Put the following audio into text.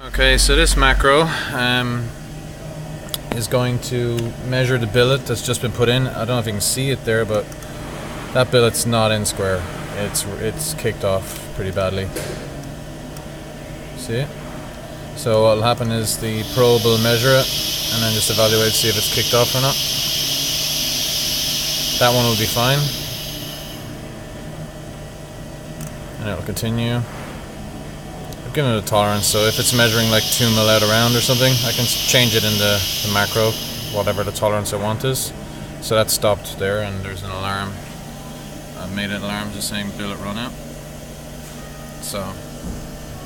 Okay, so this macro is going to measure the billet that's just been put in. I don't know if you can see it there, but that billet's not in square. It's kicked off pretty badly. See it? So what'll happen is the probe will measure it and then just evaluate to see if it's kicked off or not. That one will be fine. And it'll continue. I've given it a tolerance, so if it's measuring like 2 mil out around or something, I can change it in the macro, whatever the tolerance I want is. So that's stopped there, and there's an alarm. I've made an alarm just saying billet runout. So